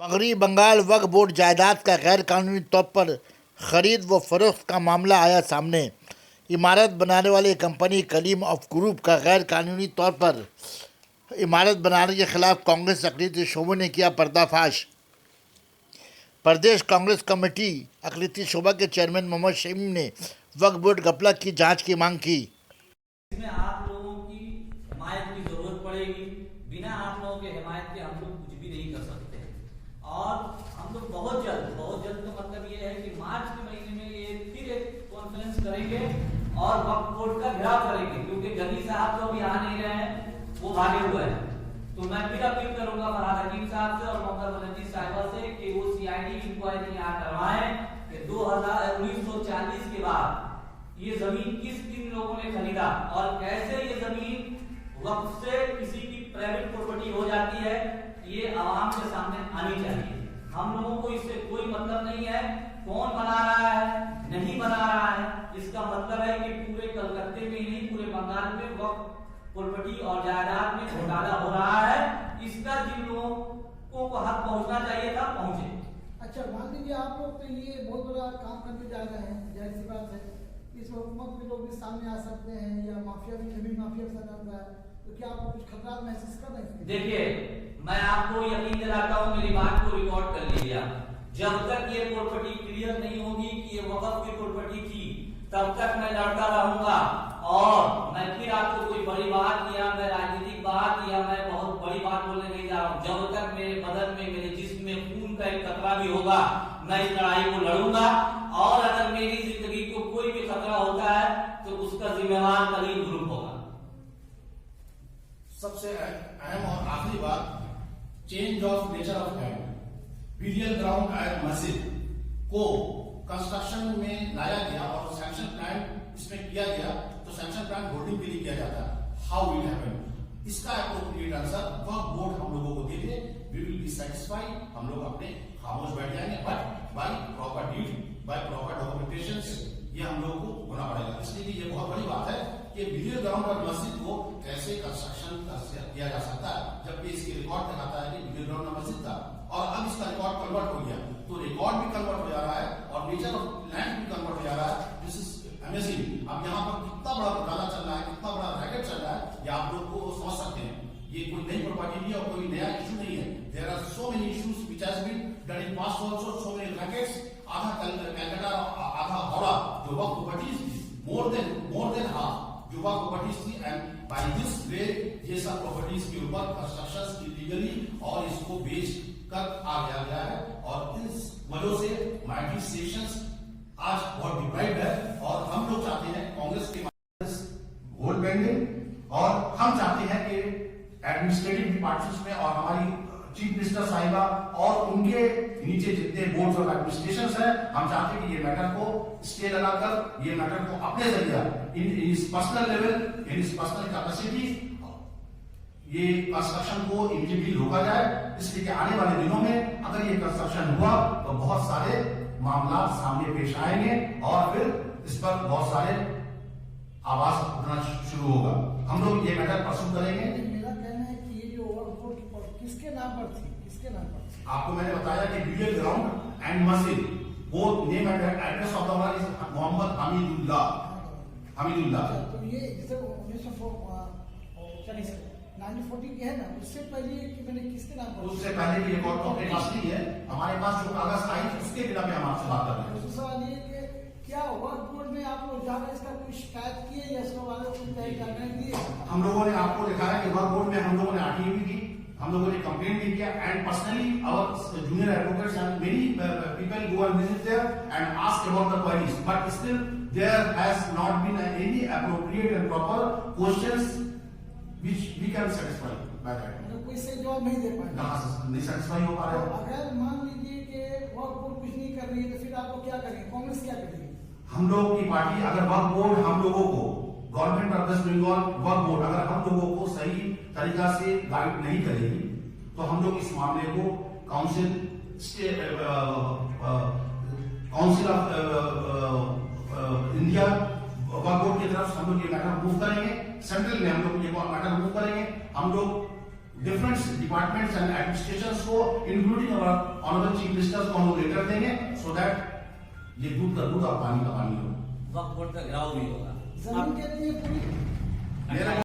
नगरी बंगाल वक्फ बोर्ड जायदाद का गैर कानूनी तौर पर खरीद व फरोख्त का मामला आया सामने। इमारत बनाने वाली कंपनी कलीम ऑफ ग्रुप का गैर कानूनी तौर पर इमारत बनाने के खिलाफ कांग्रेस अक़लीती शोबे ने किया पर्दाफाश। प्रदेश कांग्रेस कमेटी अक़लीती शोबा के चेयरमैन मोहम्मद शमीम ने वक्फ बोर्ड घपला की जांच की मांग की। इसमें आप लोगों की हिमायत की जरूरत पड़ेगी। बिना आप लोगों के हिमायत के हम लोग कुछ भी नहीं कर सकते और हम लोग बहुत जल्द का मतलब ये है कि मार्च के महीने में ये फिर एक कॉन्फ्रेंस करेंगे और वक्फ बोर्ड का घेराव करेंगे, क्योंकि गनी साहब तो अभी आ नहीं रहे हैं, वो भागे हुए हैं। तो मैं फिर अपील करूंगा फरहाद हकीम साहब से और मोहम्मद बनर्जी साहिबा से कि वो सीआईडी इंक्वायरी यहाँ करवाएं कि 1940 के बाद ये जमीन किस किन लोगों ने खरीदा और कैसे ये जमीन वक्त से किसी की प्राइवेट प्रॉपर्टी हो जाती है, ये आवाम के सामने आनी चाहिए। हम लोगों को इससे कोई मतलब नहीं है कौन बना रहा है नहीं बना रहा है। इसका मतलब है कि पूरे कलकत्ते में ही नहीं, पूरे बंगाल में वक्त प्रॉपर्टी और जायदाद में घोटाला हो रहा है। इसका जिन लोगों को हक पहुंचना चाहिए था पहुंचे। अच्छा, मान लीजिए आप लोग तो ये बहुत बड़ा काम करने जा रहे हैं, जाहिर सी बात है इस हुकूमत के लोग भी सामने आ सकते हैं या माफिया भी, जमीन माफिया से लड़ रहा है, तो क्या आप कुछ खतरा महसूस कर रहे हैं? देखिए, मैं आपको यकीन दिलाता हूँ, मेरी बात को रिकॉर्ड कर लीजिए। जब तक ये प्रॉपर्टी क्लियर नहीं होगी कि ये वक्फ की प्रॉपर्टी थी, तब तक मैं लड़ता रहूंगा। और मैं फिर आपको कोई बड़ी बात या मैं राजनीतिक बात या मैं बहुत बड़ी बात बोलने नहीं जा रहा हूँ। जब तक मेरे बदन में, मेरे जिस्म में खून का एक कतरा भी होगा, मैं इस लड़ाई को लड़ूंगा। और अगर मेरी जिंदगी को कोई भी खतरा होता है तो उसका जिम्मेवार कलीम ग्रुप होगा। सबसे अहम और आखिरी बात, change of nature of land. Burial ground eight मस्जिद को कंस्ट्रक्शन में लाया गया और सैंक्शन प्लान इसमें किया गया, तो सैंक्शन प्लान होल्डिंग के लिए किया जाता है। हाउ इट हैपेंड, इसका एप्रोप्रिएट आंसर वक्फ बोर्ड हम लोगों को दे दे, वी विल बी सेटिस्फाइड। हम लोग अपने खामोश बैठ जाएंगे, but by proper deed, by proper documentation ये हम लोग को होना पड़ेगा। इसलिए ये बहुत बड़ी बात है कि बिरियल ग्राउंड और मस्जिद को कैसे कंस्ट्रक्शन किया जा सकता है, जबकि इसकी रिकॉर्ड दिखाता है कि बिरियल ग्राउंड में मस्जिद था और अब इसका रिकॉर्ड कन्वर्ट हो गया, तो रिकॉर्ड भी कन्वर्ट हो जा रहा है और नेचर ऑफ लैंड भी कन्वर्ट हो जा रहा है। This is amazing. अब यहाँ पर कितना बड़ा घोटाला चल रहा है, कितना बड़ा रैकेट चल रहा है, ये आप लोग को समझ सकते हैं। ये कोई नई प्रॉपर्टी नहीं है और कोई नया इशू नहीं है। There are so many issues which has been done in past also, so many rackets. आधा कलकत्ता, आधा हावड़ा जो वक्त प्रॉपर्टीज थी, मोर देन हाफ जो वक्त प्रॉपर्टीज थी, एंड बाय दिस वे ये सब प्रॉपर्टीज के ऊपर कंस्ट्रक्शंस इलीगली और इसको बेच कर आ गया है। और इस वजह से माइटी सेशंस आज बहुत डिप्राइव्ड है और हम लोग चाहते हैं कांग्रेस के वोट बैंडिंग, और हम चाहते हैं कि एडमिनिस्ट्रेटिव डिपार्टमेंट्स में और हमारी चीफ मिनिस्टर साहिबा और उनके नीचे जितने बोर्ड्स और एडमिनिस्ट्रेशंस हैं, हम चाहते हैं कि ये मैटर को स्टे लगाकर ये मैटर को अपने जरिए इन इस पर्सनल लेवल, इन इस पर्सनल कैपेसिटी ये कंस्ट्रक्शन को इमीडिएटली रोका जाए। इसलिए कि आने वाले दिनों में अगर ये कंस्ट्रक्शन हुआ तो बहुत सारे मामला सामने पेश आएंगे और फिर इस पर बहुत सारे आवाज उठना शुरू होगा। हम लोग ये मैटर परसू करेंगे। मेरा कहना है कि ये जो ओवरफोर्ड किसके नाम पर थी, किसके नाम पर थी? आपको मैंने बताया कि burial ground and masjid, both name and address of the owner is Mohammad Hamidullah. तो ये जैसे 1940 की है ना, उससे पहले कि मैंने किसके नाम पर, उससे पहले की रिकॉर्ड तो अपने पास नहीं है, हमारे पास जो कागज आई उसके बिना पे हम आपसे बात कर रहे हैं। दूसरा सवाल ये कि क्या वक्फ बोर्ड में आप लोग जाकर इसका कोई शिकायत की है या इसके वाले को जानकारी दी है? हम लोगों ने आपको दिखाया कि वक्फ बोर्ड में हम लोगों ने आरटीआई भी की, हम लोगों ने कंप्लेंट भी किया, and personally our junior advocates and many people go and visit there and ask about the queries, but still there has not been any appropriate and proper questions which we can satisfy by that. मतलब कोई से जवाब नहीं दे पाए, नहीं satisfy हो पा रहे हो। अगर मान लीजिए कि वक्फ बोर्ड कुछ नहीं कर रही है तो फिर आप लोग क्या करेंगे, कांग्रेस क्या करेगी? हम लोग की पार्टी, अगर वक्फ बोर्ड हम लोगों को, government of West Bengal Waqf board अगर हम लोगों को सही तरीका से गाइड नहीं करेगी तो हम लोग इस मामले को council of India Waqf board की तरफ हम लोग ये मैटर मूव करेंगे, सेंट्रल में हम लोग ये मैटर मूव करेंगे। हम लोग डिफरेंट डिपार्टमेंट्स एंड एडमिनिस्ट्रेशंस को इंक्लूडिंग अवर ऑनरेबल चीफ मिनिस्टर को हम लोग लेटर देंगे सो दैट ये दूध का दूध और पानी का पानी हो। वक्त बोर्ड का घिराव भी होगा। जमीन के लिए पूरी मेरा